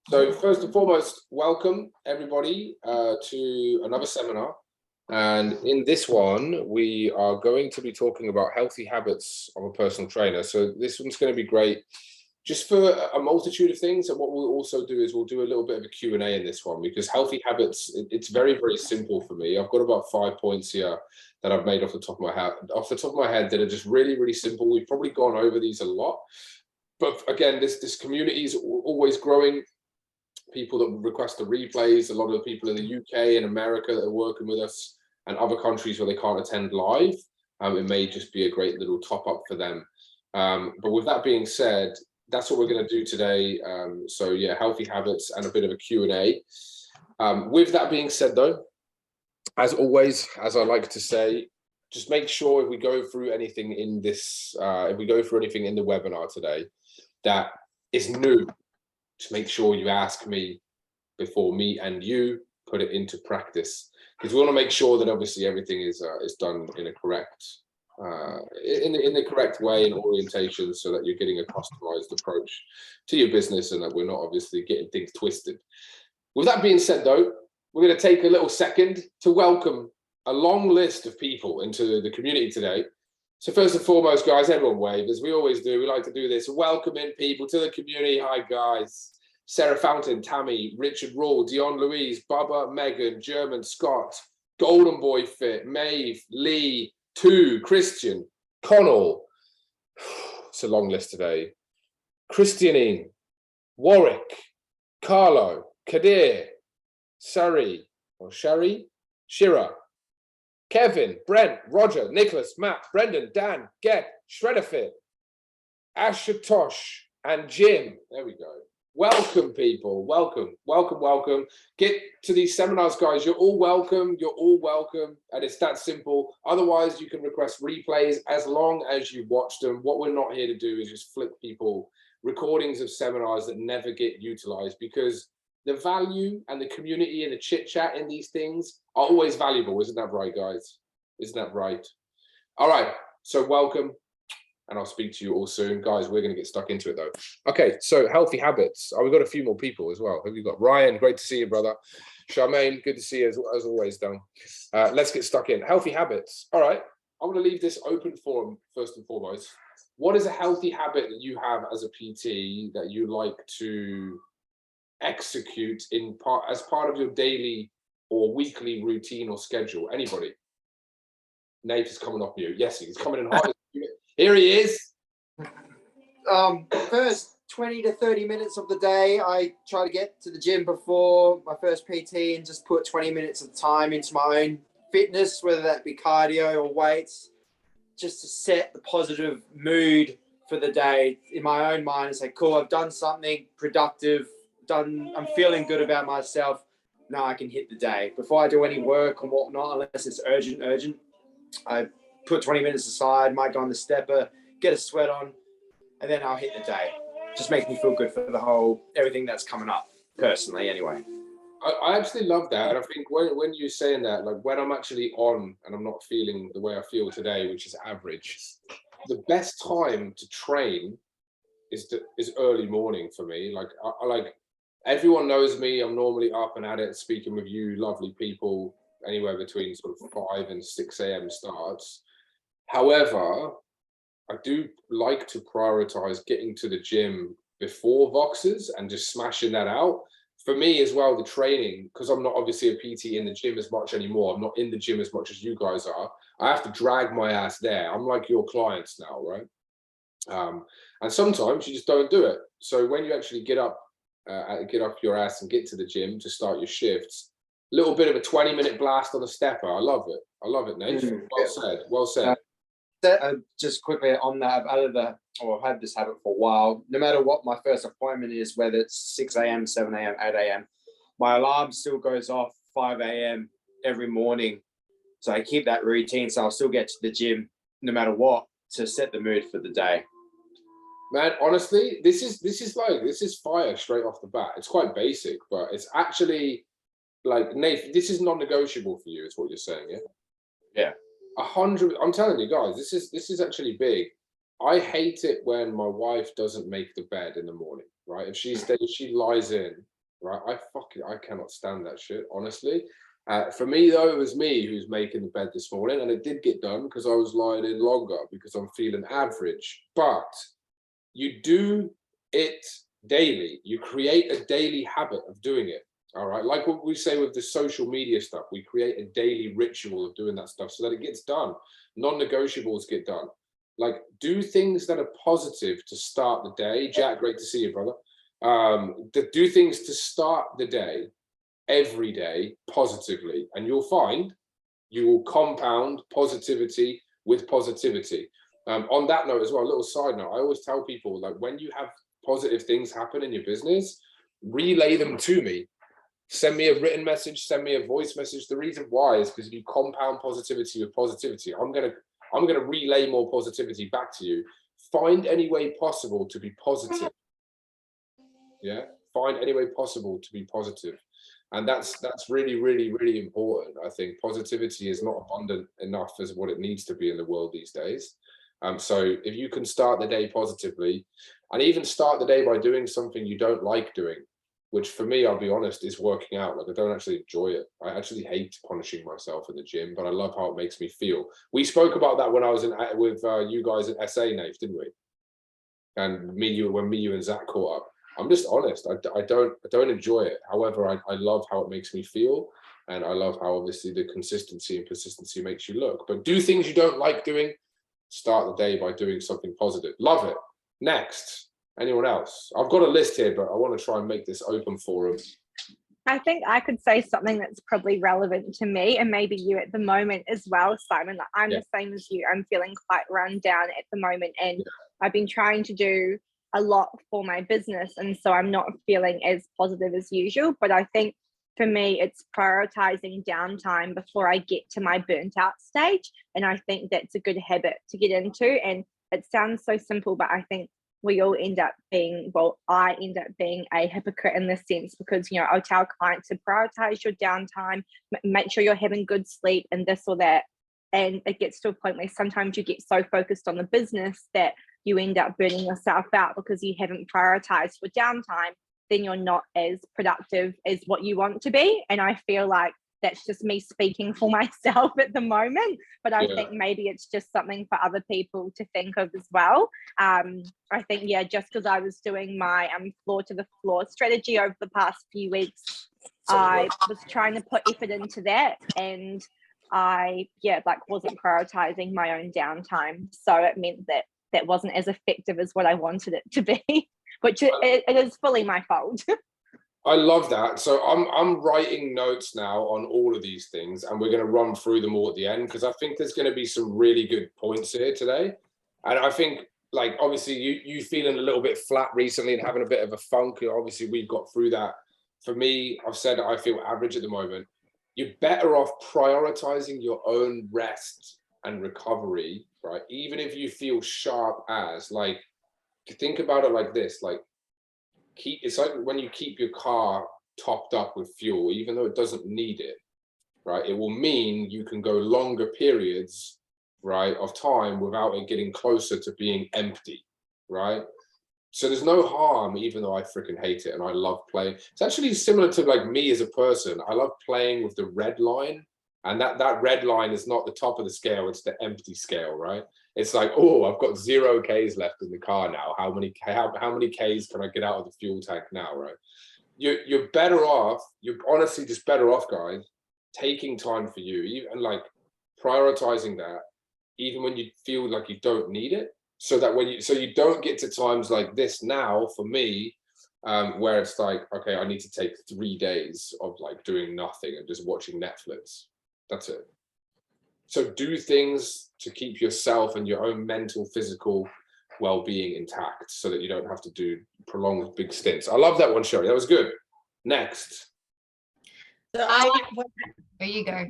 So first and foremost, welcome everybody to another seminar. And in this one, we are going to be talking about healthy habits of a personal trainer. So this one's going to be great just for a multitude of things. And what we'll also do is we'll do a little bit of a Q&A in this one, because healthy habits, it's very, very simple for me. I've got about 5 points here that I've made off the top of my head that are just really, really simple. We've probably gone over these a lot. But again, this community is always growing. People that request the replays, a lot of the people in the UK and America that are working with us, and other countries where they can't attend live, it may just be a great little top up for them. But with that being said, that's what we're going to do today. So yeah, healthy habits and a bit of a Q&A. With that being said though, as always, as I like to say, just make sure if we go through anything in this, if we go through anything in the webinar today that is new, to make sure you ask me before me and you put it into practice, because we want to make sure that obviously everything is done in a correct in the correct way and orientation, so that you're getting a customized approach to your business and that we're not obviously getting things twisted. With that being said though, we're going to take a little second to welcome a long list of people into the community today. So first and foremost, guys, everyone wave, as we always do. We like to do this, welcoming people to the community. Hi, guys. Sarah Fountain, Tammy, Richard Rule, Dion Louise, Bubba, Megan, German, Scott, Golden Boy Fit, Maeve, Lee, Tu, Christian, Connell. It's a long list today. Christianine, Warwick, Carlo, Kadir, Sari, or Shari, Shira, Kevin, Brent, Roger, Nicholas, Matt, Brendan, Dan, Get, Shredderfit, Ashutosh, and Jim. There we go. Welcome, people. Welcome, welcome, welcome. Get to these seminars, guys. You're all welcome. You're all welcome. And it's that simple. Otherwise, you can request replays as long as you watch them. What we're not here to do is just flick people recordings of seminars that never get utilized, because the value and the community and the chit chat in these things are always valuable. Isn't that right, guys? Isn't that right? All right. So welcome. And I'll speak to you all soon. Guys, we're going to get stuck into it though. Okay. So healthy habits. Oh, we've got a few more people as well. Who have you got? Ryan, great to see you, brother. Charmaine, good to see you as always, Dan. Let's get stuck in. Healthy habits. All right. I want to leave this open forum first and foremost. What is a healthy habit that you have as a PT that you like to execute as part of your daily or weekly routine or schedule? Anybody? Nate is coming off mute. Yes, he's coming in hard. Here he is. First 20 to 30 minutes of the day, I try to get to the gym before my first PT and just put 20 minutes of time into my own fitness, whether that be cardio or weights, just to set the positive mood for the day in my own mind and say, cool, I've done something productive. I'm feeling good about myself. Now I can hit the day. Before I do any work or whatnot, unless it's urgent, I put 20 minutes aside, might go on the stepper, get a sweat on, and then I'll hit the day. Just makes me feel good for everything that's coming up, personally anyway. I absolutely love that. And I think when you're saying that, like when I'm actually on and I'm not feeling the way I feel today, which is average, the best time to train is early morning for me. Like I like, everyone knows me. I'm normally up and at it, speaking with you lovely people, anywhere between sort of 5 and 6 a.m. starts. However, I do like to prioritize getting to the gym before Voxes and just smashing that out. For me as well, the training, because I'm not obviously a PT in the gym as much anymore. I'm not in the gym as much as you guys are. I have to drag my ass there. I'm like your clients now, right? And sometimes you just don't do it. So when you actually get up your ass and get to the gym to start your shifts, a little bit of a 20-minute blast on the stepper. I love it. I love it, Nate. Well said. Well said. Just quickly on that, I've had this habit for a while. No matter what my first appointment is, whether it's 6 a.m., 7 a.m., 8 a.m., my alarm still goes off 5 a.m. every morning. So I keep that routine. So I'll still get to the gym no matter what to set the mood for the day. Man, honestly, this is fire straight off the bat. It's quite basic, but it's actually like, Nate, this is non-negotiable for you, is what you're saying, yeah? Yeah. 100. I'm telling you guys, this is actually big. I hate it when my wife doesn't make the bed in the morning, right? If she lies in right? I cannot stand that shit, honestly. For me though, it was me who's making the bed this morning, and it did get done because I was lying in longer because I'm feeling average. But you do it daily. You create a daily habit of doing it. All right. Like what we say with the social media stuff, we create a daily ritual of doing that stuff so that it gets done. Non-negotiables get done. Like, do things that are positive to start the day. Jack, great to see you, brother. Do things to start the day every day positively, and you'll find you will compound positivity with positivity. On that note as well, a little side note, I always tell people, like, when you have positive things happen in your business, relay them to me. Send me a written message, send me a voice message. The reason why is because if you compound positivity with positivity, I'm gonna relay more positivity back to you. Find any way possible to be positive. Yeah, find any way possible to be positive. And that's really, really, really important. I think positivity is not abundant enough as what it needs to be in the world these days. So if you can start the day positively, and even start the day by doing something you don't like doing, which for me, I'll be honest, is working out. Like, I don't actually enjoy it. I actually hate punishing myself in the gym, but I love how it makes me feel. We spoke about that when I was with you guys at SA, Nate, didn't we? And when me, you and Zach caught up. I'm just honest. I don't enjoy it. However, I love how it makes me feel, and I love how obviously the consistency and persistency makes you look. But do things you don't like doing. Start the day by doing something positive. Love it. Next, anyone else? I've got a list here, but I want to try and make this open forum. I think I could say something that's probably relevant to me and maybe you at the moment as well, Simon. Like, I'm the same as you. I'm feeling quite run down at the moment, and I've been trying to do a lot for my business, and so I'm not feeling as positive as usual. But I think for me, it's prioritizing downtime before I get to my burnt out stage, and I think that's a good habit to get into. And it sounds so simple, but I think we all end up being, well, I end up being a hypocrite in this sense, because, you know, I'll tell clients to prioritize your downtime, make sure you're having good sleep and this or that. And it gets to a point where sometimes you get so focused on the business that you end up burning yourself out because you haven't prioritized for downtime. Then you're not as productive as what you want to be. And I feel like that's just me speaking for myself at the moment, but I think maybe it's just something for other people to think of as well. I think, just because I was doing my floor to the floor strategy over the past few weeks, I was trying to put effort into that, and I wasn't prioritizing my own downtime, so it meant that wasn't as effective as what I wanted it to be, which it is fully my fault. I love that. So I'm writing notes now on all of these things, and we're going to run through them all at the end, because I think there's going to be some really good points here today. And I think, like, obviously you feeling a little bit flat recently and having a bit of a funk. Obviously we've got through that. For me, I've said that I feel average at the moment. You're better off prioritizing your own rest and recovery, right? Even if you feel sharp as, like, think about it like this, like, it's like when you keep your car topped up with fuel, even though it doesn't need it, right? It will mean you can go longer periods, right, of time without it getting closer to being empty, right? So there's no harm, even though I freaking hate it and I love playing. It's actually similar to, like, me as a person. I love playing with the red line, and that red line is not the top of the scale, it's the empty scale, right? It's like, oh, I've got 0 Ks left in the car now. How many Ks can I get out of the fuel tank now, right? You're better off, you're honestly just better off, guys, taking time for you, and like prioritizing that, even when you feel like you don't need it, so that so you don't get to times like this now, for me, where it's like, okay, I need to take 3 days of like doing nothing and just watching Netflix. That's it. So do things to keep yourself and your own mental, physical well-being intact, so that you don't have to do prolonged big stints. I love that one, Sherry. That was good. Next. So there you go.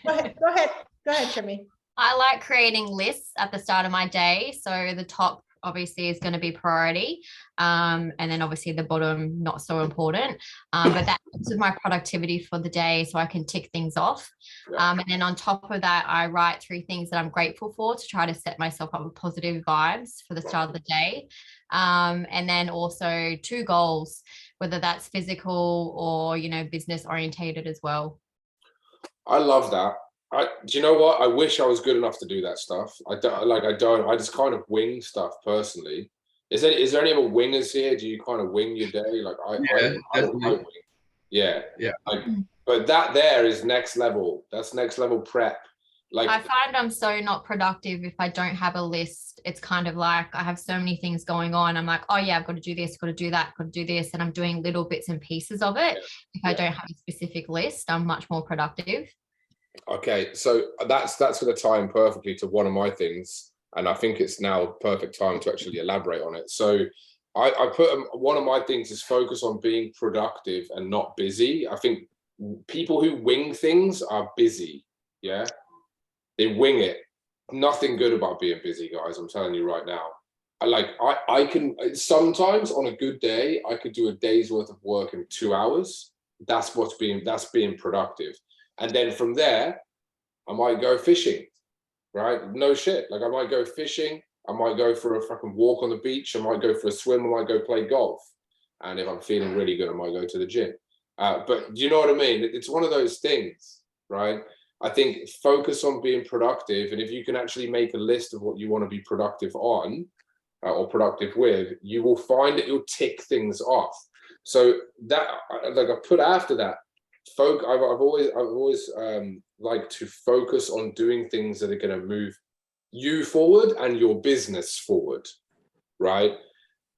Go ahead, Shimmy. I like creating lists at the start of my day. So the top obviously is going to be priority. And then obviously the bottom, not so important. But that helps with my productivity for the day, so I can tick things off. And then on top of that, I write 3 things that I'm grateful for to try to set myself up with positive vibes for the start of the day. And then also 2 goals. whether that's physical or, you know, business orientated as well. I love that. Do you know what? I wish I was good enough to do that stuff. I just kind of wing stuff personally. Is there any other wingers here? Do you kind of wing your day? Like I wing. Yeah. But that there is next level. That's next level prep. Like, I find I'm so not productive if I don't have a list. It's kind of like I have so many things going on. I'm like, oh yeah, I've got to do this, got to do that, got to do this. And I'm doing little bits and pieces of it. If I don't have a specific list, I'm much more productive. Okay, so that's going to tie in perfectly to one of my things. And I think it's now perfect time to actually elaborate on it. So I put one of my things is focus on being productive and not busy. I think people who wing things are busy. Yeah. They wing it. Nothing good about being busy, guys. I'm telling you right now. I can sometimes on a good day, I could do a day's worth of work in 2 hours. That's being productive. And then from there, I might go fishing, right? No shit. Like I might go fishing. I might go for a fucking walk on the beach. I might go for a swim. I might go play golf. And if I'm feeling really good, I might go to the gym. But do you know what I mean? It's one of those things, right? I think focus on being productive. And if you can actually make a list of what you want to be productive on or productive with, you will find that you'll tick things off. So that, like I put after that, I've always liked to focus on doing things that are going to move you forward and your business forward, right?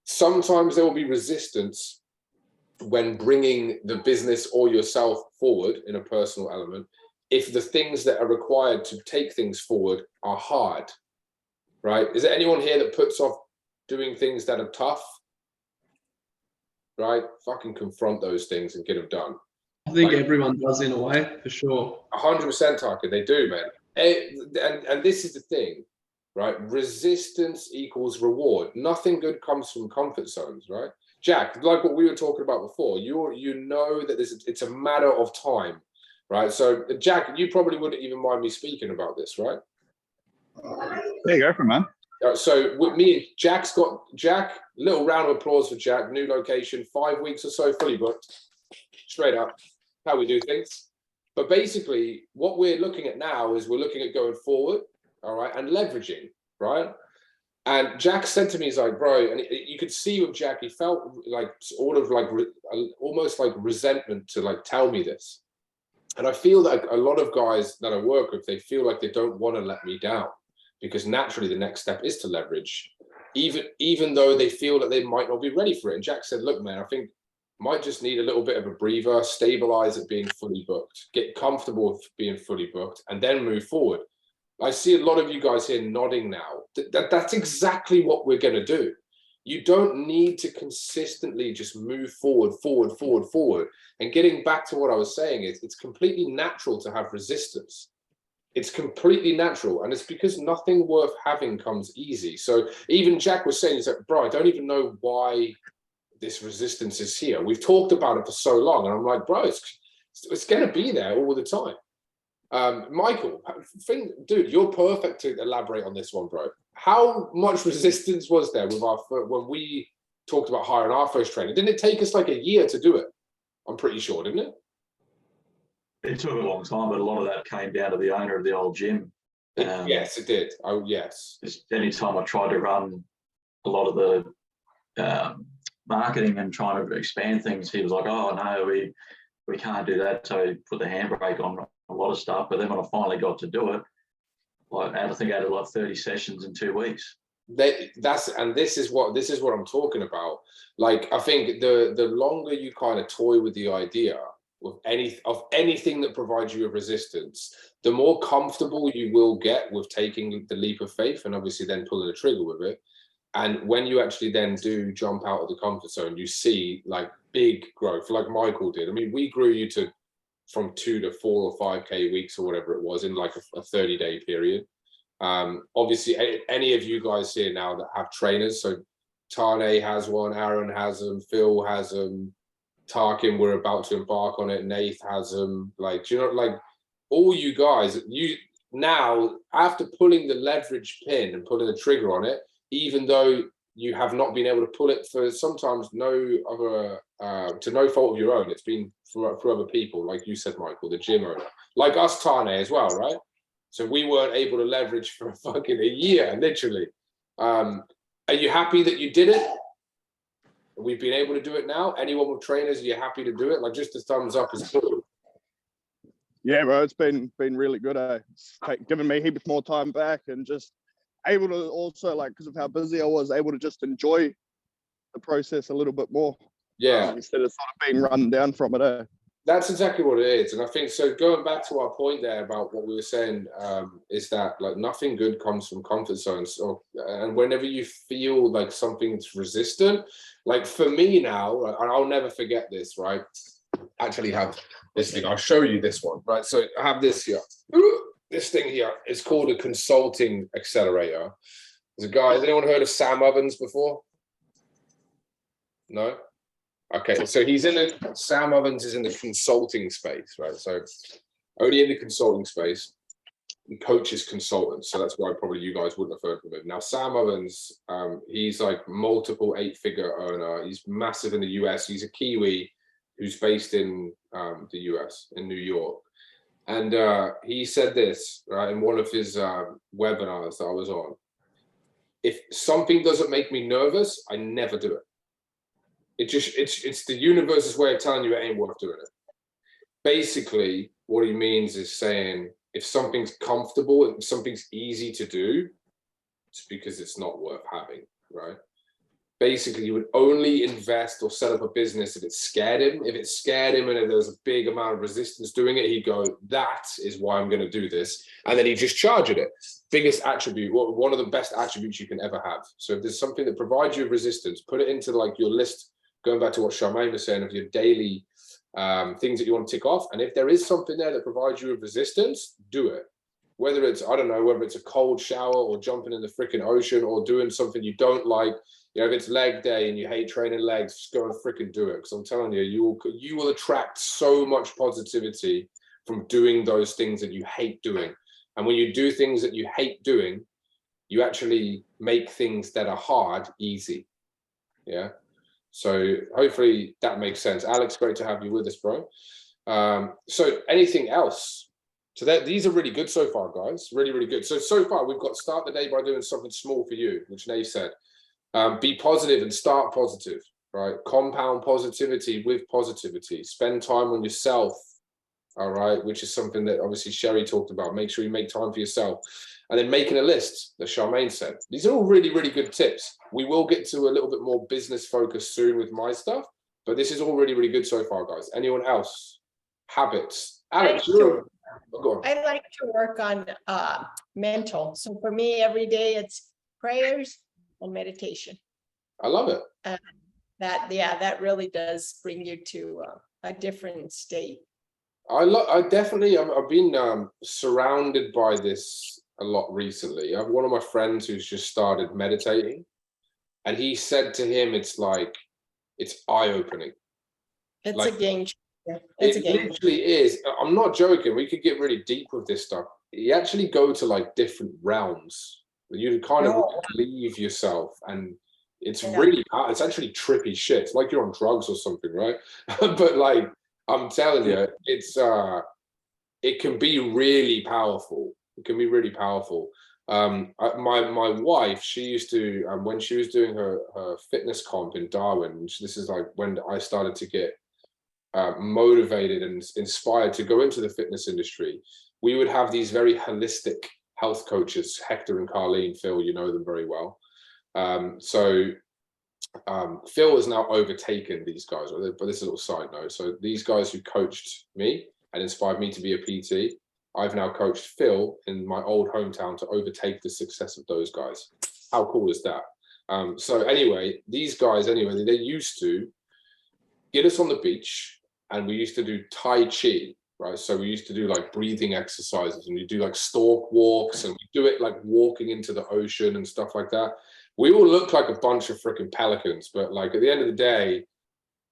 Sometimes there will be resistance when bringing the business or yourself forward in a personal element, if the things that are required to take things forward are hard, right? Is there anyone here that puts off doing things that are tough, right? Fucking confront those things and get them done. I think everyone does in a way, for sure. 100%, Taka, they do, man. And this is the thing, right? Resistance equals reward. Nothing good comes from comfort zones, right? Jack, like what we were talking about before, you know that it's a matter of time, right? So, Jack, you probably wouldn't even mind me speaking about this, right? There you go, man. So with me and Jack, little round of applause for Jack. New location, 5 weeks or so, fully booked. Straight up, how we do things. But basically, what we're looking at now is we're looking at going forward, all right, and leveraging, right? And Jack said to me, he's like, bro, and you could see with Jack, he felt like sort of like almost like resentment to like tell me this. And I feel like a lot of guys that I work with, they feel like they don't want to let me down, because naturally the next step is to leverage, even though they feel that they might not be ready for it. And Jack said, look, man, I think might just need a little bit of a breather, stabilize at being fully booked, get comfortable with being fully booked, and then move forward. I see a lot of you guys here nodding now. That's exactly what we're going to do. You don't need to consistently just move forward. And getting back to what I was saying is it's completely natural to have resistance. It's completely natural. And it's because nothing worth having comes easy. So even Jack was saying, he's like, bro, I don't even know why this resistance is here. We've talked about it for so long. And I'm like, bro, it's going to be there all the time. Michael, dude, you're perfect to elaborate on this one, bro. How much resistance was there with when we talked about hiring our first trainer? Didn't it take us like a year to do it? I'm pretty sure, didn't it? It took a long time, but a lot of that came down to the owner of the old gym. Yes, it did. Oh, yes. Anytime I tried to run a lot of the marketing and trying to expand things, he was like, oh, no, we can't do that. So he put the handbrake on a lot of stuff. But then when I finally got to do it, I think I had like 30 sessions in 2 weeks. This is what I'm talking about. Like, I think the longer you kind of toy with the idea of anything that provides you with resistance, the more comfortable you will get with taking the leap of faith and obviously then pulling the trigger with it. And when you actually then do jump out of the comfort zone, you see like big growth, like Michael did. I mean, we grew you from 2 to 4 or 5K weeks or whatever it was in like a 30-day period. Obviously, any of you guys here now that have trainers, so Tane has one, Aaron has them, Phil has them, Tarkin, we're about to embark on it, Nath has them. Like, you know, like all you guys, you now after pulling the leverage pin and pulling the trigger on it, even though you have not been able to pull it for sometimes no other, to no fault of your own. It's been for other people, like you said, Michael, the gym owner, like us, Tane, as well, right? So we weren't able to leverage for fucking a year, literally. Are you happy that you did it? We've been able to do it now. Anyone with trainers, are you happy to do it? Like, just a thumbs up is cool. Yeah, bro, it's been really good. It's given me heaps more time back, and just able to also, like, because of how busy I was, able to just enjoy the process a little bit more. Yeah. Instead of sort of being run down from it. That's exactly what it is. And I think, so going back to our point there about what we were saying, is that like nothing good comes from comfort zones. And whenever you feel like something's resistant, like for me now, and I'll never forget this, right? Actually have this thing, I'll show you this one, right? So I have this here. This thing here is called a consulting accelerator. There's a guy, has anyone heard of Sam Ovens before? No? Okay, so Sam Ovens is in the consulting space, right? So only in the consulting space, he coaches consultants. So that's why probably you guys wouldn't have heard of him. Now, Sam Ovens, he's like multiple 8-figure earner. He's massive in the US. He's a Kiwi who's based in the US, in New York. And he said this, right, in one of his webinars that I was on. If something doesn't make me nervous, I never do it. It's the universe's way of telling you it ain't worth doing it. Basically, what he means is saying, if something's comfortable, if something's easy to do, it's because it's not worth having, right? Basically, you would only invest or set up a business if it scared him. If it scared him and if there was a big amount of resistance doing it, he'd go, that is why I'm going to do this. And then he'd just charge it. Biggest attribute, one of the best attributes you can ever have. So if there's something that provides you resistance, put it into like your list, going back to what Charmaine was saying, of your daily things that you want to tick off. And if there is something there that provides you with resistance, do it. Whether it's, I don't know, whether it's a cold shower or jumping in the freaking ocean or doing something you don't like. You know, if it's leg day and you hate training legs, just go and freaking do it. Because I'm telling you, you will attract so much positivity from doing those things that you hate doing. And when you do things that you hate doing, you actually make things that are hard easy. Yeah. So hopefully that makes sense. Alex, great to have you with us, bro. So anything else? So these are really good so far, guys. Really, really good. So far, we've got start the day by doing something small for you, which Nave said. Be positive and start positive, right? Compound positivity with positivity. Spend time on yourself, all right? Which is something that obviously Sherry talked about. Make sure you make time for yourself. And then making a list, that Charmaine said. These are all really, really good tips. We will get to a little bit more business focus soon with my stuff, but this is all really, really good so far, guys. Anyone else? Habits. Alex, I like to work on mental. So for me, every day it's prayers and meditation. I love it. That really does bring you to a different state. I've been surrounded by this a lot recently. I have one of my friends who's just started meditating, and he said to him, it's eye-opening. It's like, a game changer. It literally is. I'm not joking. We could get really deep with this stuff. You actually go to like different realms. You kind of leave yourself, and it's it's actually trippy shit. It's like you're on drugs or something, right? But like, I'm telling you, it can be really powerful. It can be really powerful. My wife, she used to, when she was doing her fitness comp in Darwin, this is like when I started to get motivated and inspired to go into the fitness industry. We would have these very holistic health coaches, Hector and Carlene. Phil, you know them very well. Phil has now overtaken these guys, but this is a little side note. So these guys who coached me and inspired me to be a PT, I've now coached Phil in my old hometown to overtake the success of those guys. How cool is that? So anyway, these guys, they used to get us on the beach, and we used to do Tai Chi, right? So we used to do like breathing exercises, and we do like stork walks, and we do it like walking into the ocean and stuff like that. We all look like a bunch of freaking pelicans, but like at the end of the day,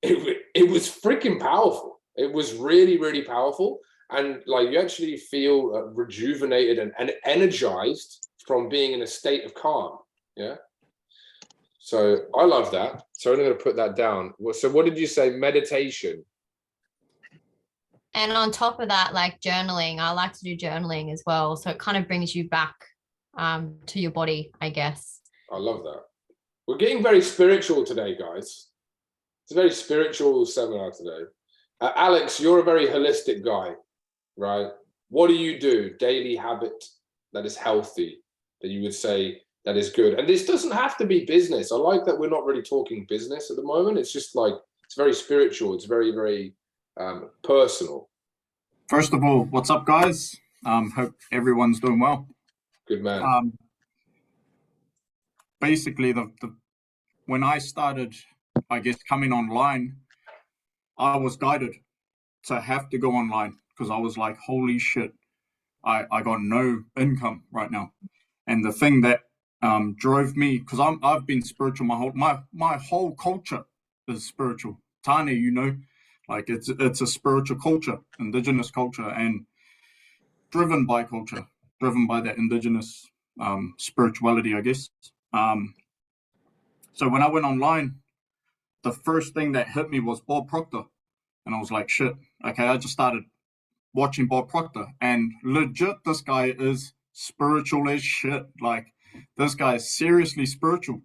it was freaking powerful. It was really, really powerful. And like you actually feel rejuvenated and energized from being in a state of calm. Yeah. So I love that. So I'm going to put that down. So what did you say? Meditation. And on top of that, like journaling, I like to do journaling as well. So it kind of brings you back to your body, I guess. I love that. We're getting very spiritual today, guys. It's a very spiritual seminar today. Alex, you're a very holistic guy, right? What do you do? Daily habit that is healthy, that you would say that is good. And this doesn't have to be business. I like that we're not really talking business at the moment. It's just like, it's very spiritual. It's very, very personal. First of all, what's up, guys? Hope everyone's doing well. Good man. Basically, when I started, I guess, coming online, I was guided to have to go online because I was like, holy shit, I got no income right now. And the thing that drove me, because I've been spiritual, my whole culture is spiritual. Tane, you know, like it's a spiritual culture, indigenous culture, and driven by culture, driven by that indigenous spirituality, I guess. So when I went online, the first thing that hit me was Bob Proctor. And I was like, shit, okay, I just started watching Bob Proctor. And legit, this guy is spiritual as shit. Like, this guy is seriously spiritual.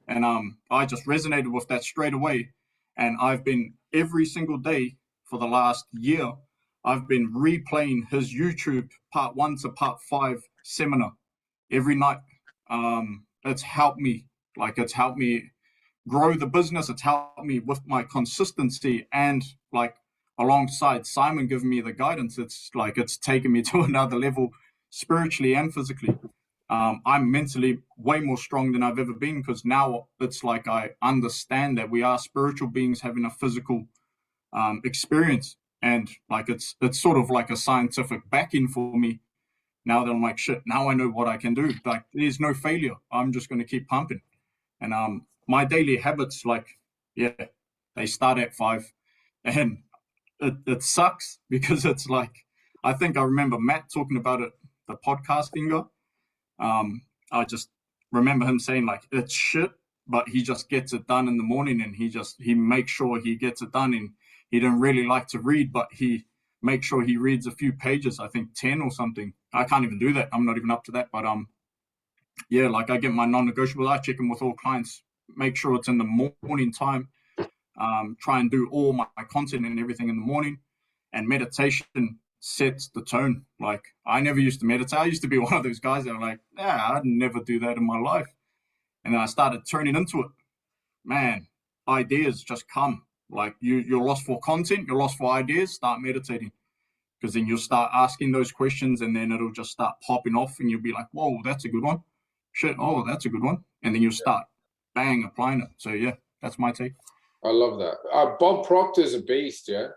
And I just resonated with that straight away. And I've been, every single day for the last year, I've been replaying his YouTube part 1 to part 5 seminar every night. It's helped me. Like, it's helped me grow the business. It's helped me with my consistency, and like alongside Simon giving me the guidance, it's like it's taken me to another level spiritually and physically. I'm mentally way more strong than I've ever been, because now it's like I understand that we are spiritual beings having a physical experience, and like it's sort of like a scientific backing for me now that I'm like, shit, now I know what I can do. Like, there's no failure. I'm just going to keep pumping. And my daily habits, like, yeah, they start at 5, and it sucks because it's like, I think I remember Matt talking about it, the podcasting guy. I just remember him saying like, it's shit, but he just gets it done in the morning, and he makes sure he gets it done. And he didn't really like to read, but he makes sure he reads a few pages, I think 10 or something. I can't even do that. I'm not even up to that, but yeah, like I get my non-negotiable. I check in with all clients, make sure it's in the morning time. Try and do all my content and everything in the morning. And meditation sets the tone. Like, I never used to meditate. I used to be one of those guys that are like, yeah, I'd never do that in my life. And then I started turning into it. Man, ideas just come. Like, you're lost for content, you're lost for ideas, start meditating. Because then you'll start asking those questions, and then it'll just start popping off, and you'll be like, whoa, that's a good one. Shit, oh, that's a good one. And then you'll start, bang, applying it. So yeah, that's my take. I love that. Bob Proctor's a beast, yeah.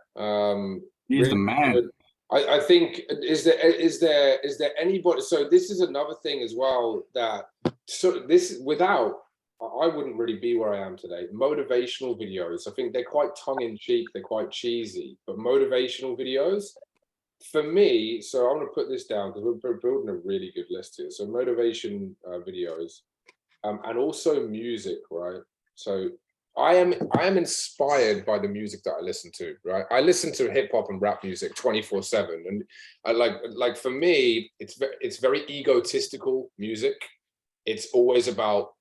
He's really the man. good. I think, is there anybody, so this is another thing as well, that, so this, without, I wouldn't really be where I am today. Motivational videos, I think they're quite tongue-in-cheek, they're quite cheesy, but motivational videos, for me, so I'm going to put this down because we're building a really good list here. So motivation videos, and also music, right? So I am inspired by the music that I listen to, right? I listen to hip hop and rap music 24/7, and I like for me, it's very egotistical music. It's always about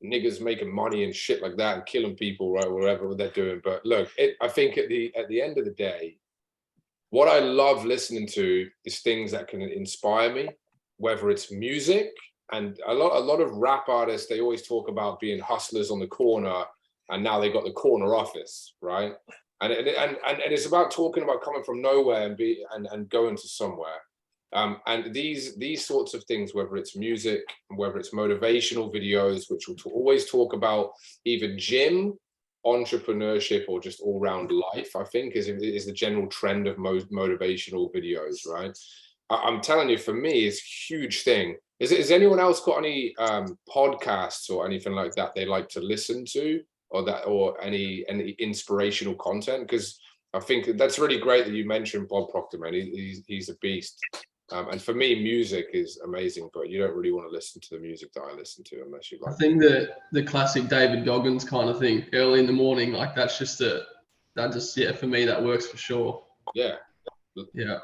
niggas making money and shit like that and killing people, right? Whatever they're doing. But look, I think at the end of the day, what I love listening to is things that can inspire me, whether it's music, and a lot of rap artists, they always talk about being hustlers on the corner, and now they got the corner office, right? And it's about talking about coming from nowhere and going to somewhere. And these sorts of things, whether it's music, whether it's motivational videos, which will always talk about either gym, entrepreneurship, or just all-round life, I think is the general trend of motivational videos, right? I'm telling you, for me, it's a huge thing. Is anyone else got any podcasts or anything like that they like to listen to, or any inspirational content? Because I think that's really great that you mentioned Bob Proctor, man. He's a beast. And for me, music is amazing, but you don't really want to listen to the music that I listen to unless you like. I think the classic David Goggins kind of thing, early in the morning, like that's just yeah, for me that works for sure. Yeah. Yeah.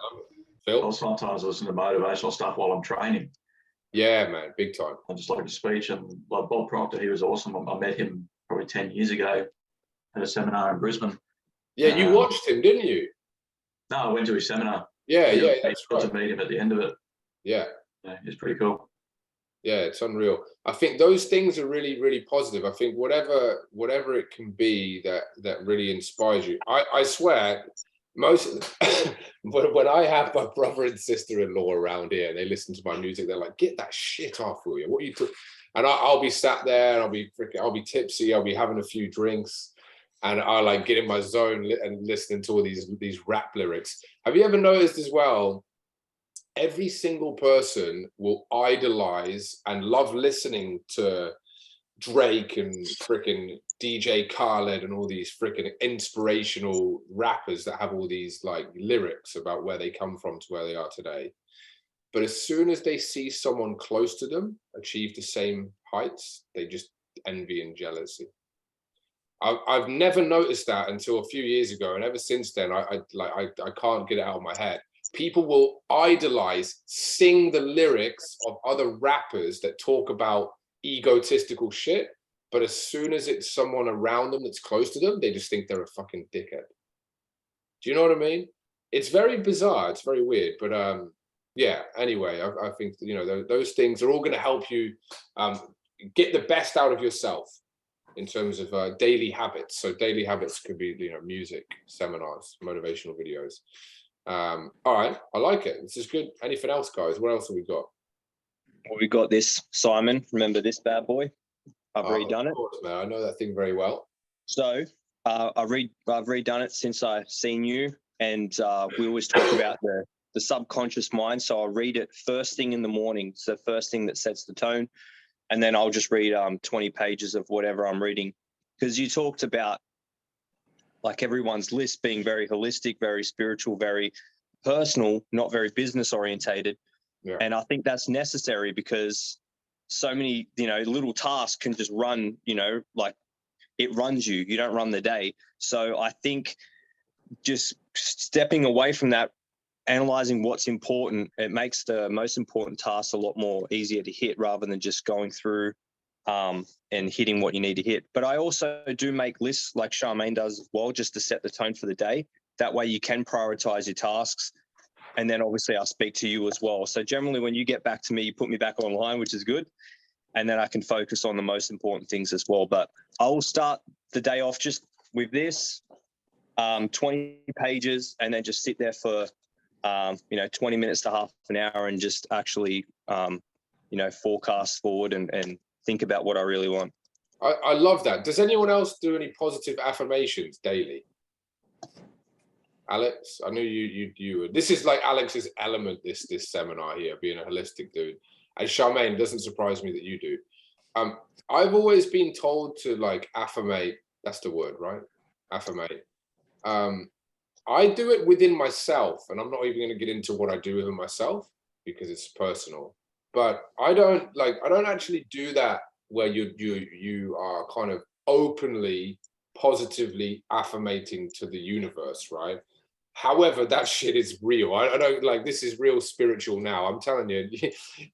Phil? I'll sometimes listen to motivational stuff while I'm training. Yeah, man, big time. I just like the speech, and like Bob Proctor, he was awesome. I met him probably 10 years ago at a seminar in Brisbane. Yeah, you watched him, didn't you? No, I went to his seminar. Yeah, Yeah, that's got right. to meet him at the end of it. Yeah. Yeah, it's pretty cool. Yeah, it's unreal. I think those things are really, really positive. I think whatever it can be that really inspires you. I swear, when I have my brother and sister-in-law around here and they listen to my music, they're like, "Get that shit off, will you? What are you talking?" And I'll be sat there and I'll be tipsy, I'll be having a few drinks, and I like get in my zone and listening to all these rap lyrics. Have you ever noticed as well? Every single person will idolize and love listening to Drake and freaking DJ Khaled and all these freaking inspirational rappers that have all these like lyrics about where they come from to where they are today. But as soon as they see someone close to them achieve the same heights, they just envy and jealousy. I've never noticed that until a few years ago, and ever since then, I can't get it out of my head. People will idolize, sing the lyrics of other rappers that talk about egotistical shit, but as soon as it's someone around them that's close to them, they just think they're a fucking dickhead. Do you know what I mean? It's very bizarre. It's very weird, but yeah. Anyway, I think those things are all going to help you get the best out of yourself in terms of daily habits. So daily habits could be music, seminars, motivational videos. All right, I like it. This is good. Anything else, guys? What else have we got? Well, we got this, Simon. Remember this bad boy? I've redone it. Of course, man. I know that thing very well. So I've redone it since I've seen you, and we always talk about the subconscious mind. So I'll read it first thing in the morning. It's the first thing that sets the tone, and then I'll just read 20 pages of whatever I'm reading, because you talked about like everyone's list being very holistic, very spiritual, very personal, not very business orientated. Yeah. And I think that's necessary because so many, little tasks can just run, like it runs you. You don't run the day. So I think just stepping away from that, analyzing what's important, it makes the most important tasks a lot more easier to hit rather than just going through and hitting what you need to hit. But I also do make lists like Charmaine does as well, just to set the tone for the day. That way you can prioritize your tasks. And then obviously I'll speak to you as well. So generally when you get back to me, you put me back online, which is good. And then I can focus on the most important things as well. But I will start the day off just with this, 20 pages, and then just sit there for, 20 minutes to half an hour and just actually, forecast forward and think about what I really want. I love that. Does anyone else do any positive affirmations daily? Alex, I know you. This is like Alex's element. This seminar here, being a holistic dude. And Charmaine, doesn't surprise me that you do. I've always been told to like affirmate. That's the word, right? Affirmate. I do it within myself, and I'm not even going to get into what I do within myself because it's personal. But I don't actually do that where you are kind of openly, positively affirmating to the universe, right? However, that shit is real. I don't like, this is real spiritual now. I'm telling you,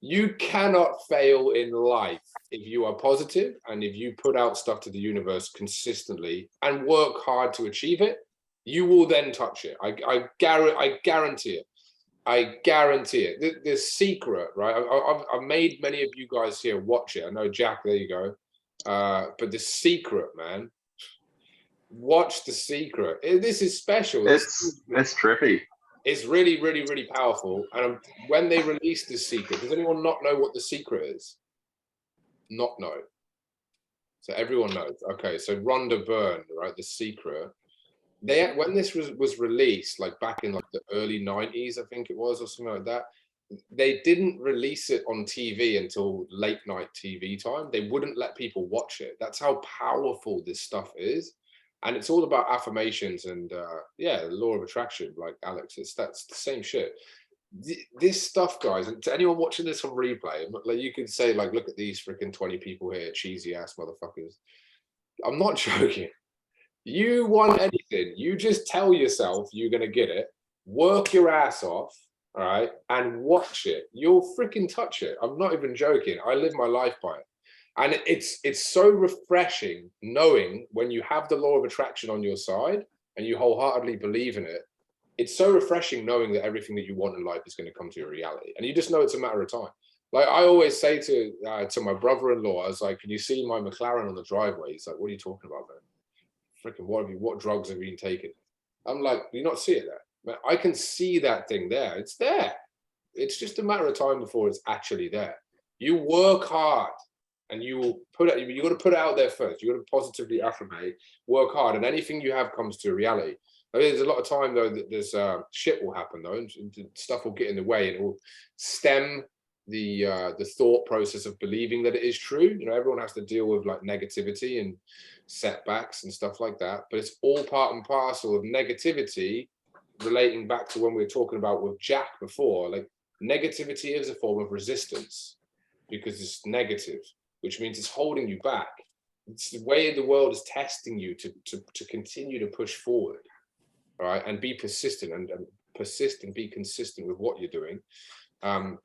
you cannot fail in life if you are positive and if you put out stuff to the universe consistently and work hard to achieve it, you will then touch it. I guarantee it. I guarantee it. The secret, right? I've made many of you guys here watch it. I know Jack, there you go. But the secret, man. Watch The Secret. This is special. It's trippy. It's really, really, really powerful. And when they release The Secret, does anyone not know what The Secret is? Not know. So everyone knows. Okay, so Rhonda Byrne, right? The Secret. When this was released, like back in like the early 90s, I think it was, or something like that, they didn't release it on TV until late night TV time. They wouldn't let people watch it. That's how powerful this stuff is. And it's all about affirmations and the law of attraction, like Alex. That's the same shit. this stuff, guys, and to anyone watching this on replay, like you could say, like, look at these freaking 20 people here, cheesy ass motherfuckers. I'm not joking. You want anything, you just tell yourself you're gonna get it, work your ass off, all right, and watch it. You'll freaking touch it. I'm not even joking. I live my life by it. And it's so refreshing knowing when you have the law of attraction on your side and you wholeheartedly believe in it. It's so refreshing knowing that everything that you want in life is going to come to your reality. And you just know it's a matter of time. Like I always say to my brother-in-law, I was like, can you see my McLaren on the driveway? He's like, what are you talking about, man? Freaking what drugs have you been taking? I'm like, do you not see it there? Man, I can see that thing there. It's there. It's just a matter of time before it's actually there. You work hard and you will put it, you got to put it out there first. You got to positively affirmate, work hard, and anything you have comes to reality. I mean, there's a lot of time though that there's shit will happen though, and stuff will get in the way, and it will stem the thought process of believing that it is true. You know, everyone has to deal with like negativity and setbacks and stuff like that, but it's all part and parcel of negativity. Relating back to when we were talking about with Jack before, like negativity is a form of resistance because it's negative, which means it's holding you back. It's the way the world is testing you to continue to push forward, right? And be persistent and persist and be consistent with what you're doing,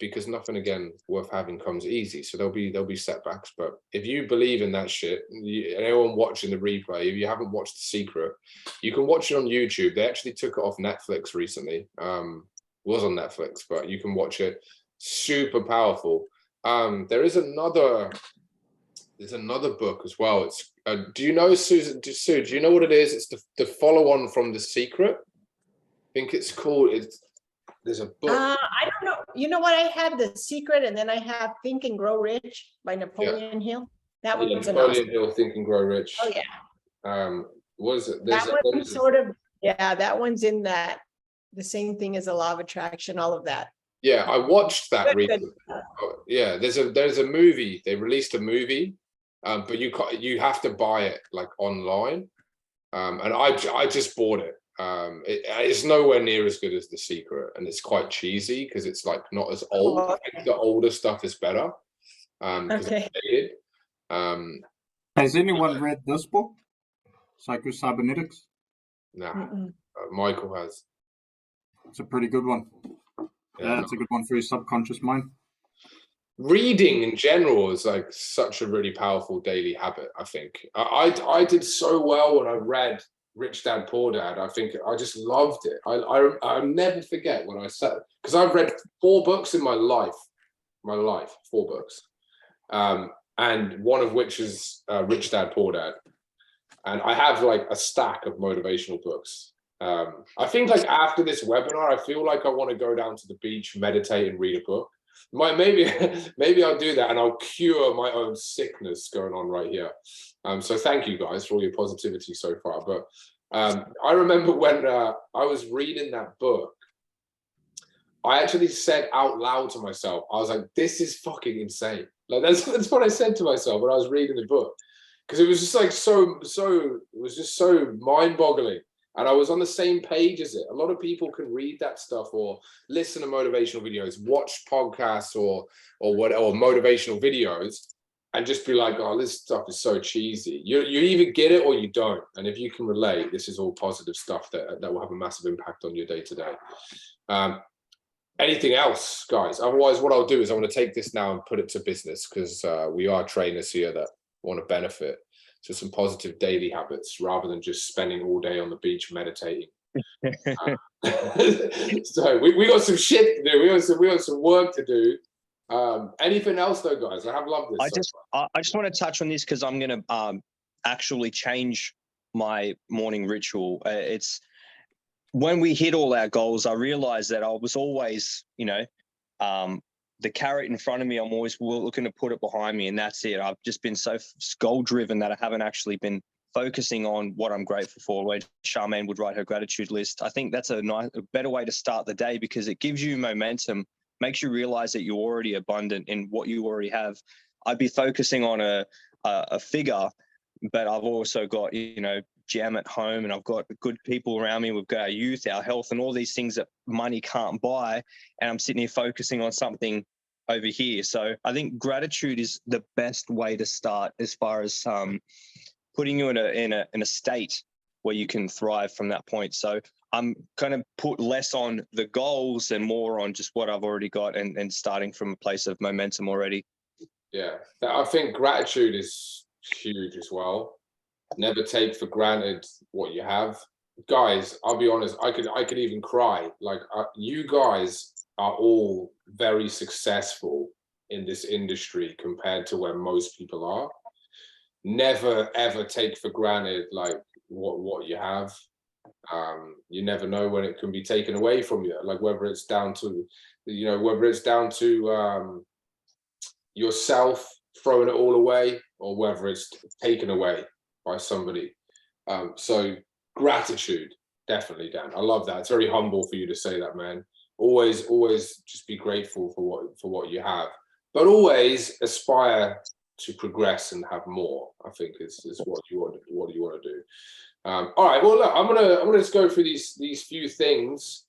because nothing again worth having comes easy. So there'll be setbacks, but if you believe in that shit, anyone watching the replay, if you haven't watched The Secret, you can watch it on YouTube. They actually took it off Netflix recently. Was on Netflix, but you can watch it. Super powerful. There's another book as well. It's do you know, Sue, do you know what it is? It's the follow-on from The Secret. I think it's called there's a book. I don't know. You know what? I have The Secret, and then I have Think and Grow Rich by Napoleon Hill. That one was Napoleon Hill, Think and Grow Rich. Oh yeah. Was it? That one sort of, yeah, that one's in that, the same thing as the law of attraction, all of that. Yeah, I watched that Good, recently. Yeah, there's a movie. They released a movie, but you have to buy it like online. And I just bought it. It's nowhere near as good as The Secret, and it's quite cheesy because it's like not as old. I think the older stuff is better. Okay. Has anyone read this book, Psycho-Cybernetics? Nah, Michael has. It's a pretty good one. Yeah, it's a good one for your subconscious mind. Reading in general is like such a really powerful daily habit. I think I did so well when I read Rich Dad Poor Dad. I think I just loved it. I'll never forget when I said, because I've read 4 books in my life, 4 books, and one of which is Rich Dad Poor Dad, and I have like a stack of motivational books. I think like after this webinar, I feel like I want to go down to the beach, meditate, and read a book. Maybe I'll do that, and I'll cure my own sickness going on right here. So thank you guys for all your positivity so far. But I remember when I was reading that book, I actually said out loud to myself, I was like, this is fucking insane. Like that's what I said to myself when I was reading the book, because it was just like it was just so mind-boggling. And I was on the same page as it. A lot of people can read that stuff or listen to motivational videos, watch podcasts or motivational videos, and just be like, oh, this stuff is so cheesy. You either get it or you don't. And if you can relate, this is all positive stuff that will have a massive impact on your day to day. Anything else, guys? Otherwise, what I'll do is I want to take this now and put it to business, because we are trainers here that want to benefit. So some positive daily habits rather than just spending all day on the beach meditating. So we got some shit to do. We got some work to do. Anything else though, guys? I have loved this. I just want to touch on this because I'm going to actually change my morning ritual. It's when we hit all our goals, I realized that I was always, the carrot in front of me, I'm always looking to put it behind me, and that's it. I've just been so goal-driven that I haven't actually been focusing on what I'm grateful for, where Charmaine would write her gratitude list. I think that's a better way to start the day, because it gives you momentum, makes you realize that you're already abundant in what you already have. I'd be focusing on a figure, but I've also got, gem at home and I've got good people around me. We've got our youth, our health, and all these things that money can't buy. And I'm sitting here focusing on something over here. So I think gratitude is the best way to start as far as putting you in a state where you can thrive from that point. So I'm kind of put less on the goals and more on just what I've already got and starting from a place of momentum already. Yeah, I think gratitude is huge as well. Never take for granted what you have. Guys, I'll be honest, I could even cry. Like you guys are all very successful in this industry compared to where most people are. Never ever take for granted like what you have. You never know when it can be taken away from you, like whether it's down to yourself throwing it all away or whether it's taken away by somebody. So gratitude, definitely, Dan. I love that. It's very humble for you to say that, man. Always just be grateful for what you have, but always aspire to progress and have more. I think is what you want to do. All right. Well, look, I'm gonna just go through these few things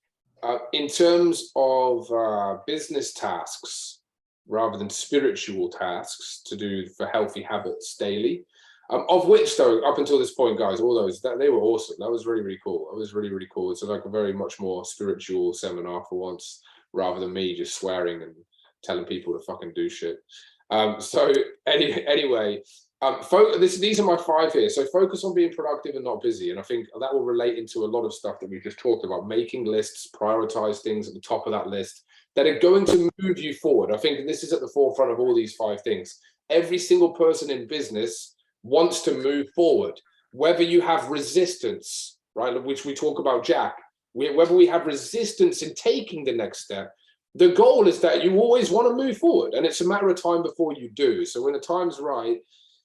in terms of business tasks rather than spiritual tasks to do for healthy habits daily. Of which, though, up until this point, guys, all those they were awesome. That was really cool. It was really cool. It's like a very much more spiritual seminar for once, rather than me just swearing and telling people to fucking do shit. So anyway, these are my 5 here. So focus on being productive and not busy, and I think that will relate into a lot of stuff that we've just talked about. Making lists, prioritize things at the top of that list that are going to move you forward. I think this is at the forefront of all these 5 things. Every single person in business wants to move forward, whether you have resistance, right, which we talk about, Jack, whether we have resistance in taking the next step. The goal is that you always want to move forward, and it's a matter of time before you do. So when the time's right,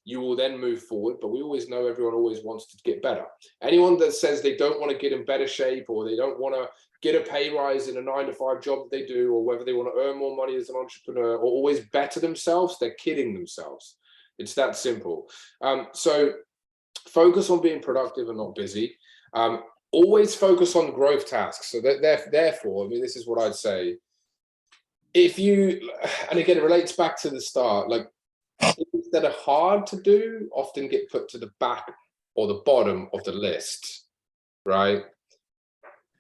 you will then move forward, but we always know everyone always wants to get better. Anyone that says they don't want to get in better shape, or they don't want to get a pay rise in a 9-to-5 job that they do, or whether they want to earn more money as an entrepreneur, or always better themselves, they're kidding themselves. It's that simple. So focus on being productive and not busy. Always focus on growth tasks. So therefore, I mean, this is what I'd say. If you, and again, it relates back to the start, like things that are hard to do often get put to the back or the bottom of the list, right?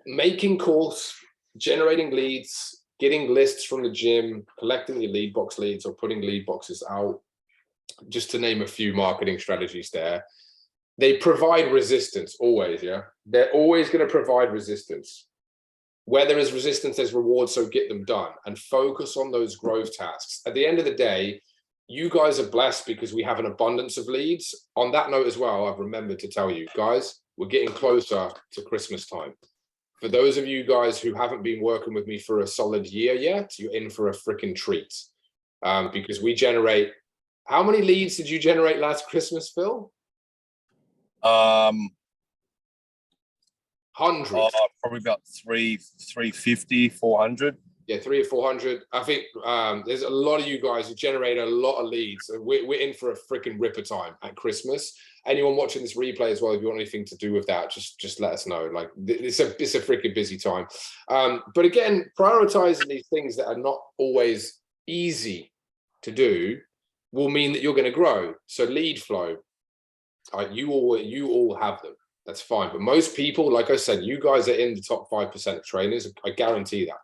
Making calls, generating leads, getting lists from the gym, collecting your lead box leads or putting lead boxes out, just to name a few marketing strategies there. They provide resistance always, yeah? They're always going to provide resistance. Where there is resistance, there's reward, so get them done and focus on those growth tasks. At the end of the day, you guys are blessed because we have an abundance of leads. On that note as well, I've remembered to tell you, guys, we're getting closer to Christmas time. For those of you guys who haven't been working with me for a solid year yet, you're in for a freaking treat. Because we generate, how many leads did you generate last Christmas, Phil? Hundreds. Probably about 350, 400. Yeah, 300 or 400. I think there's a lot of you guys who generate a lot of leads. We're in for a freaking ripper time at Christmas. Anyone watching this replay as well, if you want anything to do with that, just let us know. Like it's a freaking busy time. But again, prioritizing these things that are not always easy to do will mean that you're going to grow. So lead flow, you all have them. That's fine. But most people, like I said, you guys are in the top 5% of trainers. I guarantee that.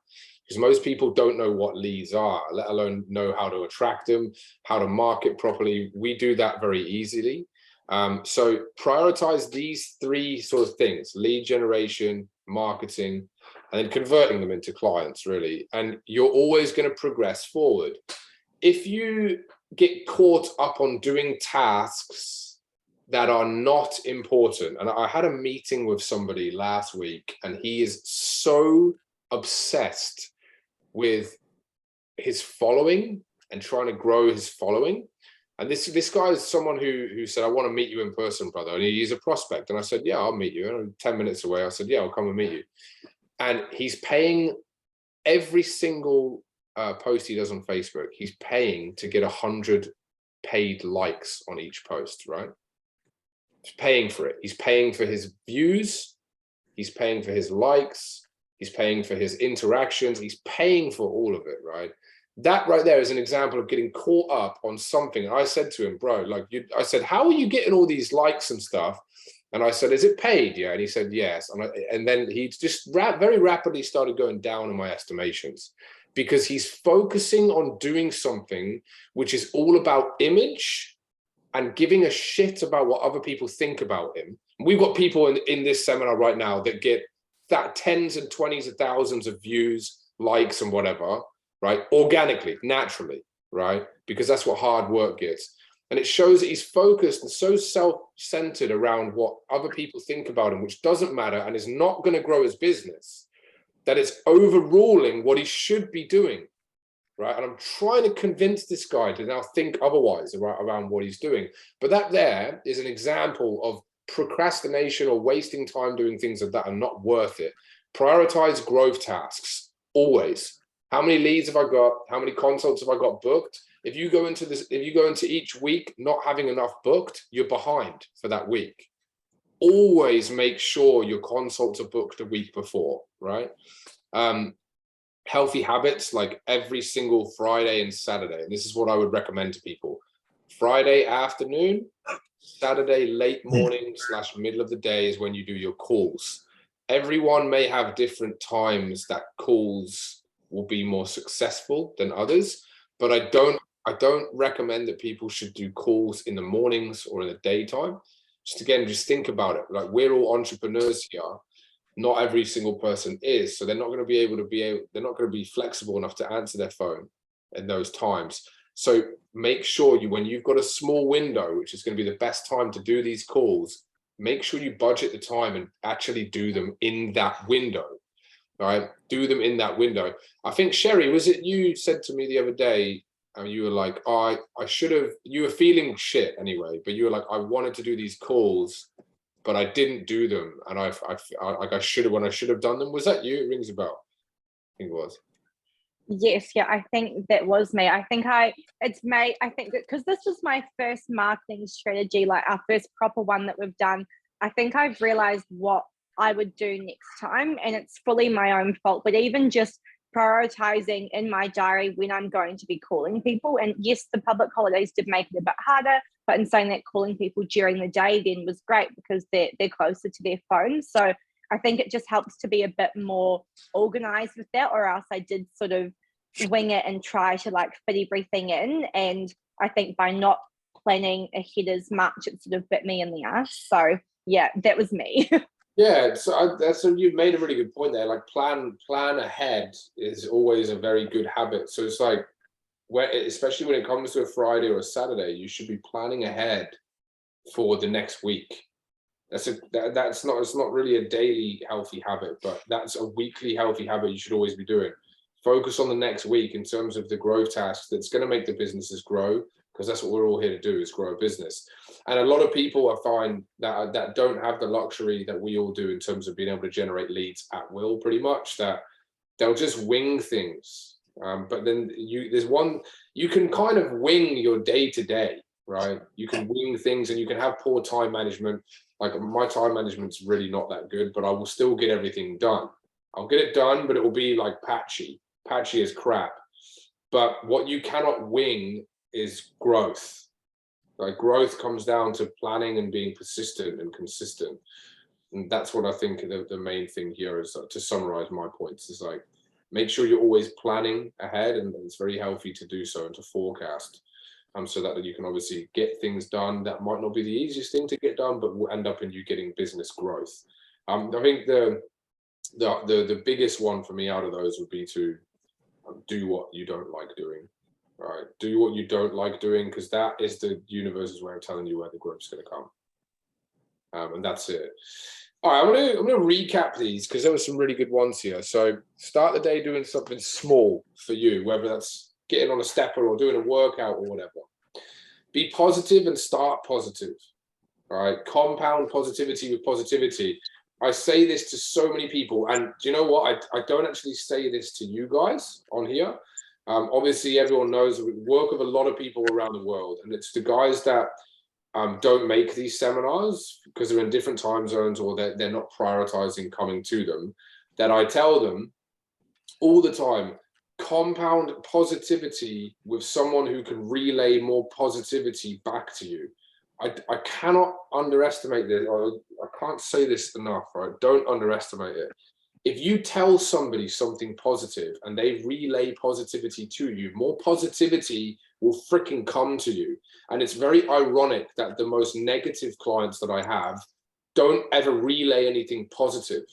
Because most people don't know what leads are, let alone know how to attract them, how to market properly. We do that very easily. So prioritize these 3 sort of things: lead generation, marketing, and then converting them into clients, really. And you're always going to progress forward. If you get caught up on doing tasks that are not important, and I had a meeting with somebody last week, and he is so obsessed with his following and trying to grow his following. And this guy is someone who said, I want to meet you in person, brother. And he's a prospect. And I said, yeah, I'll meet you. And 10 minutes away, I said, yeah, I'll come and meet you. And he's paying every single post he does on Facebook. He's paying to get 100 paid likes on each post, right? He's paying for it. He's paying for his views. He's paying for his likes. He's paying for his interactions. He's paying for all of it, right? That right there is an example of getting caught up on something. And I said to him, bro, like I said, how are you getting all these likes and stuff? And I said, is it paid? Yeah. And he said, yes. And then he just very rapidly started going down in my estimations, because he's focusing on doing something which is all about image and giving a shit about what other people think about him. We've got people in this seminar right now that get that tens and 20s of thousands of views, likes and whatever, right? Organically, naturally, right? Because that's what hard work gets. And it shows that he's focused and so self-centered around what other people think about him, which doesn't matter and is not going to grow his business, that it's overruling what he should be doing, right? And I'm trying to convince this guy to now think otherwise around what he's doing. But that there is an example of procrastination or wasting time doing things that are not worth it. Prioritize growth tasks, always. How many leads have I got? How many consults have I got booked? If you go into each week not having enough booked, you're behind for that week. Always make sure your consults are booked a week before, right? Healthy habits, like every single Friday and Saturday. And this is what I would recommend to people. Friday afternoon, Saturday late morning / middle of the day is when you do your calls. Everyone may have different times that calls will be more successful than others, but I don't recommend that people should do calls in the mornings or in the daytime. Just think about it. Like, we're all entrepreneurs here. Not every single person is, so they're not going to be flexible enough to answer their phone in those times. So make sure when you've got a small window, which is going to be the best time to do these calls, make sure you budget the time and actually do them in that window, right? Do them in that window. I think, Sherry, was it you said to me the other day, you were like, oh, I should have, you were feeling shit anyway, but you were like, I wanted to do these calls, but I didn't do them. And I should have, when I should have done them. Was that you? It rings a bell. I think it was. Yes, yeah, I think that was me. I think because this was my first marketing strategy, like our first proper one that we've done, I think I've realized what I would do next time, and it's fully my own fault. But even just prioritizing in my diary when I'm going to be calling people, and yes, the public holidays did make it a bit harder, but in saying that, calling people during the day then was great because they're closer to their phones. So I think it just helps to be a bit more organized with that, or else I did sort of wing it and try to like fit everything in. And I think by not planning ahead as much, it sort of bit me in the ass. So yeah, that was me. Yeah, so you've made a really good point there. Like plan ahead is always a very good habit. So it's like, especially when it comes to a Friday or a Saturday, you should be planning ahead for the next week. It's not really a daily healthy habit, but that's a weekly healthy habit you should always be doing. Focus on the next week in terms of the growth tasks that's going to make the businesses grow, because that's what we're all here to do, is grow a business. And a lot of people I find that don't have the luxury that we all do in terms of being able to generate leads at will, pretty much, that they'll just wing things. But then you can kind of wing your day to day, right? You can wing things and you can have poor time management. Like, my time management's really not that good, but I will still get everything done. I'll get it done, but it will be like patchy as crap. But what you cannot wing is growth. Like, growth comes down to planning and being persistent and consistent. And that's what I think the main thing here is, to summarize my points, is like, make sure you're always planning ahead, and it's very healthy to do so and to forecast. So that you can obviously get things done that might not be the easiest thing to get done, but will end up in you getting business growth. I think the biggest one for me out of those would be to do what you don't like doing. Right, do what you don't like doing, because that is the universe's way of telling you where the growth's going to come. And that's it. All right, I'm gonna recap these because there were some really good ones here. So start the day doing something small for you, whether that's getting on a stepper or doing a workout or whatever. Be positive and start positive. All right, compound positivity with positivity. I say this to so many people, and do you know what? I don't actually say this to you guys on here. Obviously, everyone knows we work with a lot of people around the world, and it's the guys that don't make these seminars because they're in different time zones or they're not prioritizing coming to them, that I tell them all the time, compound positivity with someone who can relay more positivity back to you. I cannot underestimate this, or I can't say this enough, right? Don't underestimate it. If you tell somebody something positive and they relay positivity to you, more positivity will freaking come to you. And it's very ironic that the most negative clients that I have don't ever relay anything positive,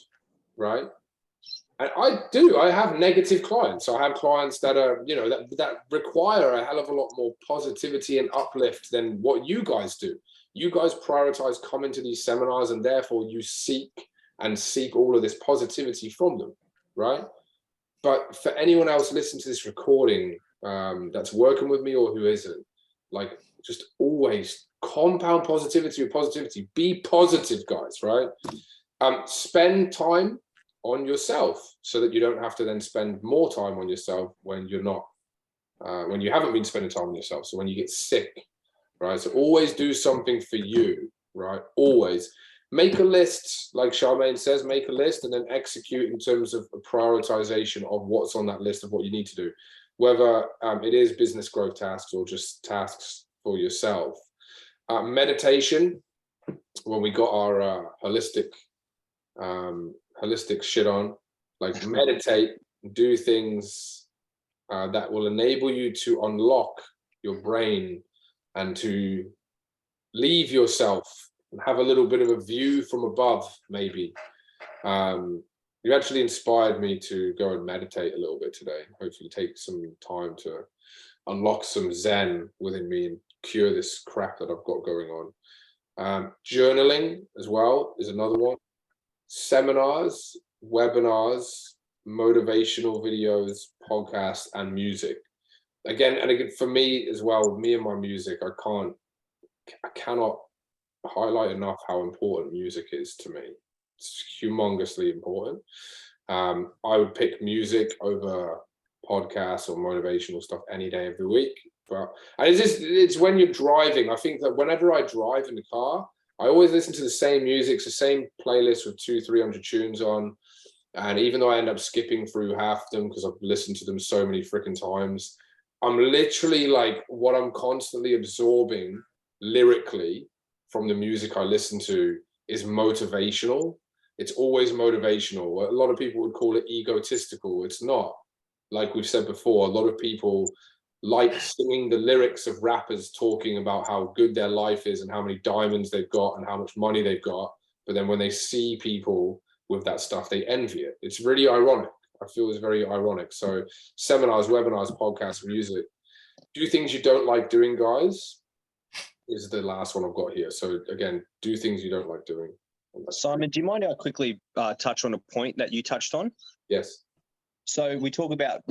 right? And I have negative clients. I have clients that are, you know, that require a hell of a lot more positivity and uplift than what you guys do. You guys prioritize coming to these seminars, and therefore you seek all of this positivity from them, right? But for anyone else listening to this recording that's working with me or who isn't, like, just always compound positivity with positivity. Be positive, guys, right? Spend time on yourself so that you don't have to then spend more time on yourself when you're not, when you haven't been spending time on yourself. So when you get sick, right? So always do something for you, right? Always. Make a list, like Charmaine says, make a list and then execute in terms of a prioritization of what's on that list of what you need to do, whether it is business growth tasks or just tasks for yourself. Meditation, when we got our holistic shit on, like meditate, do things that will enable you to unlock your brain and to leave yourself and have a little bit of a view from above, maybe. You actually inspired me to go and meditate a little bit today. Hopefully take some time to unlock some Zen within me and cure this crap that I've got going on. Journaling as well is another one. Seminars, webinars, motivational videos, podcasts, and music. Again, for me as well, me and my music, I cannot highlight enough how important music is to me. It's humongously important. I would pick music over podcasts or motivational stuff any day of the week. And it's when you're driving. I think that whenever I drive in the car, I always listen to the same music, the same playlist with 200-300 tunes on. And even though I end up skipping through half of them because I've listened to them so many freaking times, I'm literally like, what I'm constantly absorbing lyrically from the music I listen to is motivational. It's always motivational. A lot of people would call it egotistical. It's not. Like we've said before, a lot of people like singing the lyrics of rappers talking about how good their life is and how many diamonds they've got and how much money they've got. But then when they see people with that stuff, they envy it. It's really ironic. I feel it's very ironic. So seminars, webinars, podcasts, music. Do things you don't like doing, guys, is the last one I've got here. So again, do things you don't like doing. Simon, do you mind I quickly touch on a point that you touched on? Yes. So we talk about,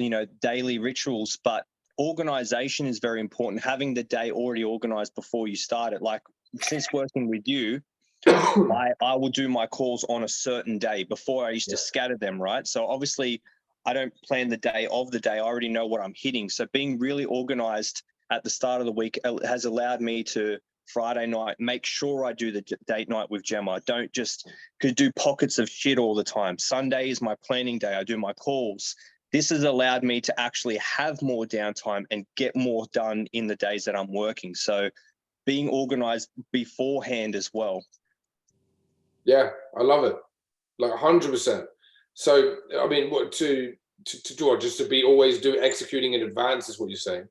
daily rituals, but organization is very important. Having the day already organized before you start it. Like since working with you, I will do my calls on a certain day. Before I used to scatter them, right? So obviously I don't plan the day of the day. I already know what I'm hitting. So being really organized at the start of the week has allowed me to Friday night make sure I do the date night with Gemma. I don't just do pockets of shit all the time. Sunday is my planning day. I do my calls. This has allowed me to actually have more downtime and get more done in the days that I'm working. So being organized beforehand as well. Yeah, I love it. Like 100%. So, I mean, what to do, just to be always executing in advance is what you're saying.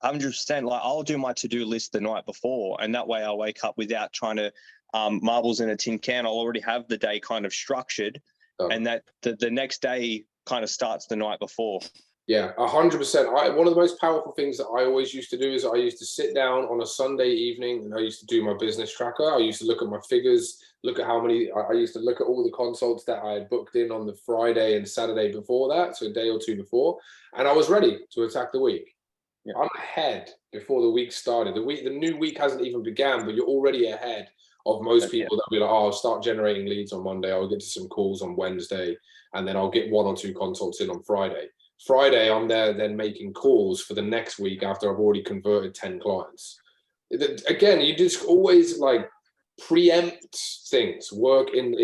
100%. Like I'll do my to-do list the night before, and that way I'll wake up without trying to marbles in a tin can. I'll already have the day kind of structured, and that the next day kind of starts the night before. Yeah, 100%. One of the most powerful things that I always used to do is I used to sit down on a Sunday evening and I used to do my business tracker. I used to look at my figures, look at how many, I used to look at all the consults that I had booked in on the Friday and Saturday before that, so a day or two before, and I was ready to attack the week. Yeah. I'm ahead before the week started. The new week hasn't even began, but you're already ahead of most people that will be like, oh, I'll start generating leads on Monday, I'll get to some calls on Wednesday, and then I'll get 1 or 2 consults in on Friday. Friday, I'm there then making calls for the next week after I've already converted 10 clients. again, you just always like preempt things, work in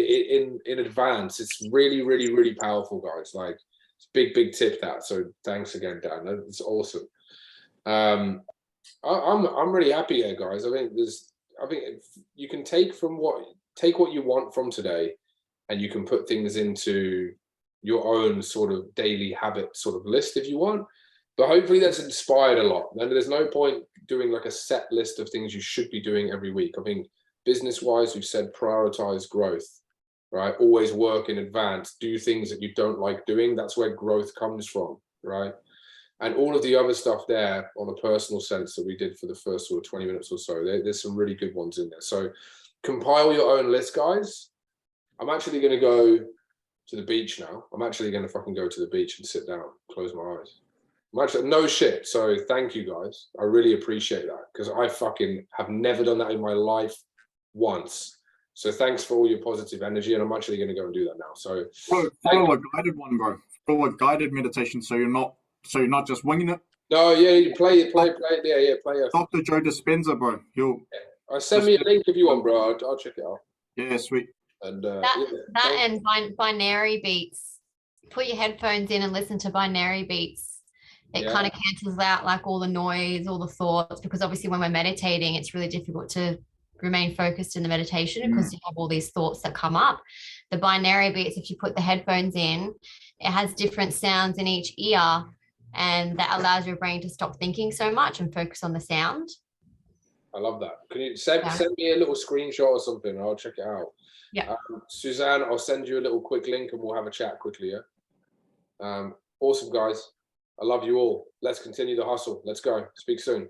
advance. It's really, really, really powerful, guys. Like, it's big tip that. So thanks again, Dan. That's awesome. I'm really happy here, guys. I think you can take what you want from today, and you can put things into your own sort of daily habit sort of list if you want. But hopefully that's inspired a lot. And there's no point doing like a set list of things you should be doing every week. I think business-wise, we've said prioritize growth, right? Always work in advance, do things that you don't like doing. That's where growth comes from, right? And all of the other stuff there on a personal sense that we did for the first sort of 20 minutes or so, there's some really good ones in there. So compile your own list, guys. I'm actually going to go to the beach now. I'm actually going to fucking go to the beach and sit down, close my eyes. I'm actually, no shit. So thank you, guys. I really appreciate that, because I fucking have never done that in my life once. So thanks for all your positive energy, and I'm actually going to go and do that now. So follow a guided one, bro. Follow a guided meditation, so you're not just winging it. No, yeah, you play it. Yeah, play it. Dr. Joe Dispenza, bro. Send me a link if you want, bro. I'll check it out. Yeah, sweet. And and binary beats. Put your headphones in and listen to binary beats. It kind of cancels out like all the noise, all the thoughts, because obviously when we're meditating, it's really difficult to remain focused in the meditation because you have all these thoughts that come up. The binary beats, if you put the headphones in, it has different sounds in each ear, and that allows your brain to stop thinking so much and focus on the sound. I love that. Can you send me a little screenshot or something, and I'll check it out. Yeah. Suzanne, I'll send you a little quick link and we'll have a chat quickly. Yeah. Awesome, guys. I love you all. Let's continue the hustle. Let's go. Speak soon.